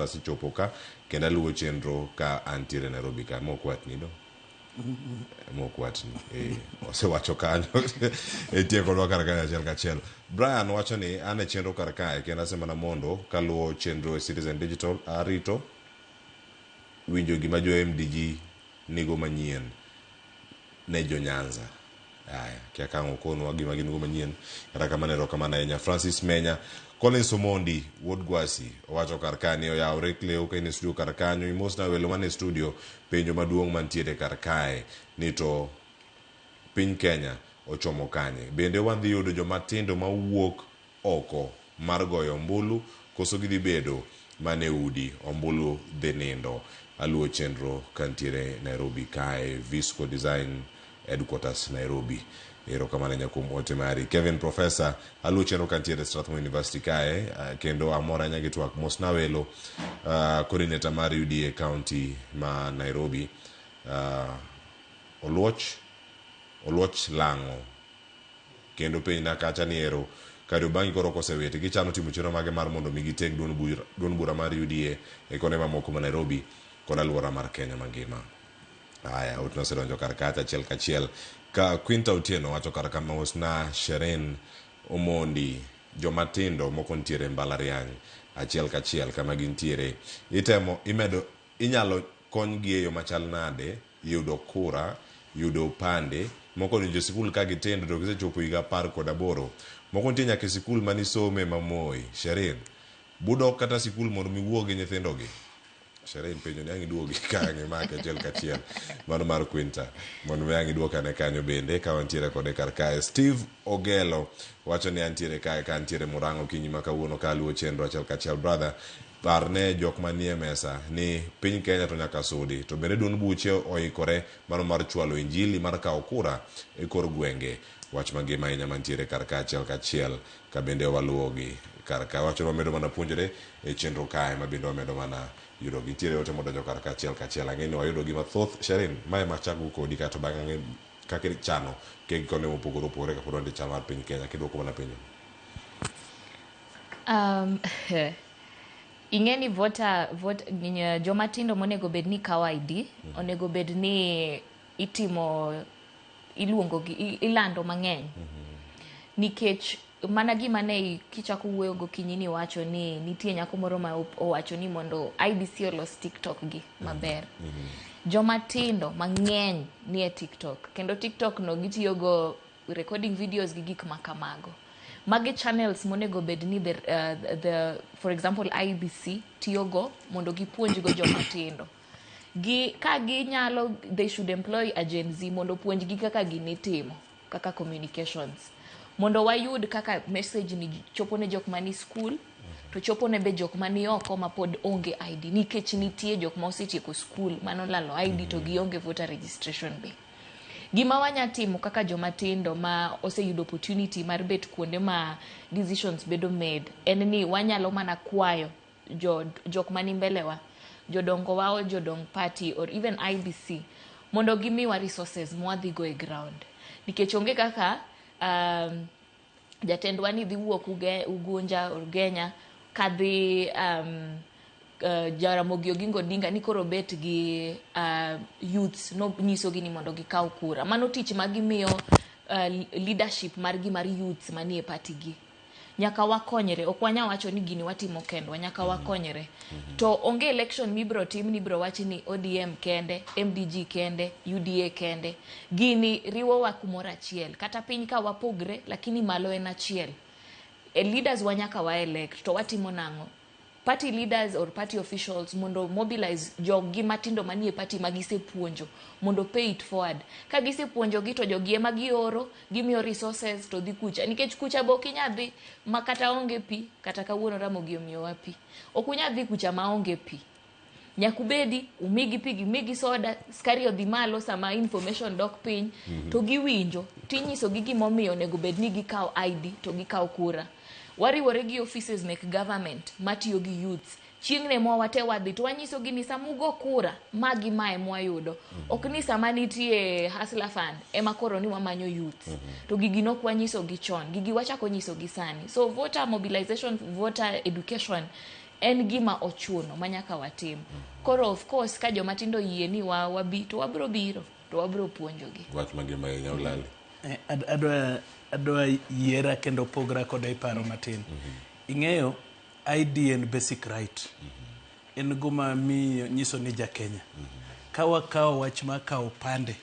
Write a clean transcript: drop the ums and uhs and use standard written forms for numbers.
sichopo ka kenda luwo chenro ka antiere Nairobi ka mokwatni do mokwatni osewacho kanyo tieko lwa kar kae achiel kachiel. Brian wacho ni ane chenro kar kae kenda semana mondo kaluwo chenro Citizen Digital arito winjo gima jo MDG nigo manyien ne jo Nyanza. Aya kia kango kono gima ginigo manyien kata kamane ro kamana enya. Francis Menya Collins Omondi Wood Gwasi wacho kar kae oyawre kleo ka in studio kar kanyo imosna welo mane studio penjo maduong' mantiere kar kae ni to piny Kenya ochomo kanye. Bende wadhi yudo joma tindo mawuok oko mar goyo ombulu koso gidhi bedo mane udi ombulu dhi nindo. Aluo chenro kantiere Nairobi kae Visco Design Headquarters Nairobi. Ero kamane nyakum ote mari. Kevin Professor aluo chenro kantiere Strathmore University kae kendo amora nyagi twak mosna welo coordinator mar UDA County ma Nairobi Oluoch Lango kendo penya kacha ni ero kado bangi koro kosewete gichano timo chenro mage mar mondo migiteg duon bura mar UDA e kone mamoko ma Nairobi kod aluora mar Kenya mangima. Aya utno sedonjo kar kacha achiel kachiel ka Quinta Otieno wacho kar kama osna Sherine Omondi jomatindo moko ntiere mbalariany achiel kachiel kama gintiere itemo imedo inyalo konygi e yo machal nade yudo kura yudo pande moko ni jo sikul ka gitendo to gisechopo higa 18 moko nitie nyaka sikul mani some mamoi. Sherine budok kata sikul mondo miwuogi nyithindo gi. Sherine penjo ni angi duogi kange make achiel kachiel mano mar Quinta mondo mi angi duoka ne kanyo bende ka wantiere kode kar kae. Steve Ogelo wacho ni antiere kae ka antiere Murang'a kinyi ma kawuono ka luwo chenro achiel kachiel. Brother parne jok manie mesa ni piny Kenya to nyaka sudi to bende duond buche oikore mano mar chwalo injili mar kawo kura e kor gwenge. Wach mangima ahinya mantiere kar kae achiel kachiel ka bende waluwogi kar kae. Wacho wamedo mana puonjore e chenro kae ma bende wamedo mana yudo gintiere ote modonjo kar kae achiel kachiel. Ang'eni wayudo gima thoth. Sherine mae machago kodi kato bang'e ang'e kaka chano kegi kone mopogore opogore kapod wandi chal mar piny Kenya kiduoko mana penjo. Ingeni joma tindo monego bed ni kawo ID onego bed ni ilando mang'eny nikech mana gima ne kichako wuoyo gokinyi ni wacho ni nitie nyako moro ma owacho ni mondo IBC olos TikTok gi maber. Joma tindo mang'eny ni e TikTok kendo TikTok no gitiyo go recording videos gi gik makamago. Magi channels monego bed ni for example IBC tiyogo mondo gipuonj go joma tindo. Ka ginyalo they should employ a Gen Z mondo puonj gi kaka ginitimo kaka communications mondo wayud kaka message ni chopo ne jok mani school to chopo ne be jok mani oko ma pod onge ID nikech nitie jok ma osetieko school mano lalo ID to gionge voter registration be. Gima wanya timo kaka joma tindo ma oseyudo opportunity mar bet kuonde ma decisions bedo made en ni wanyalo mana kwayo jok mani mbelewa jodongo wao jodong party or even IBC mondo gimiwa resources mwadhi go e ground nikech onge kaka jatendwa ni dhi wuok Ugunja Urgenya kadhi Jaramogi Oginga Odinga ni koro bet gi youths no nyiso gi ni mondo gikaw kura. Mano tich magimiyo leadership margi mar youths manie party gi. Nyaka wakonyre, ok wanya wacho ni gini watimo kendwa, nyaka wakonyre. To onge election mibro tim ni bro wachi ni ODM kende, MDG kende, UDA kende. Gini riwo wa kumora achiel. Kata piny ka wapogre lakini malo en achiel. Leaders wanyaka wa elect to watimo nango. Party leaders or party officials mondo mobilize jogi matindo manie party magise puonjo mondo pay it forward. Ka gise puonjo gi to jogi ema gioro gimiyo resources to dhi kucha nikech kucha bo kinyadhi makata onge pi kata kawuono Ramogi omiyo wapi okunyadhi kucha ma onge pi nyakubedi umigi pi gimigi soda skari odhi malo sama information dok piny to giwinjo tinyiso gi gimomiyo onego bed ni gikaw ID to gikaw kura. Wariwore gi offices mek government matiyo gi youths chiengne mwa wate wadhi to wanyiso gi ni samugo kura magi mae mwayudo ok ni sama nitie Hasla fund ema koro ni wamanyo youths to gigi nok wanyiso gi chon gigi wachako nyiso gi sani. So voter mobilization, voter education en gima ochuno manyaka watim. Koro of course ka joma tindo yie ni wabi to wabro biro to wabro puonjogi. Wach magima ahinya Olali. Adwa yiera kendo pogra koda iparo matin. Ing'eyo ID and basic right. En goma mi nyiso ni ja Kenya. Ka wakawo wach ma kawo pande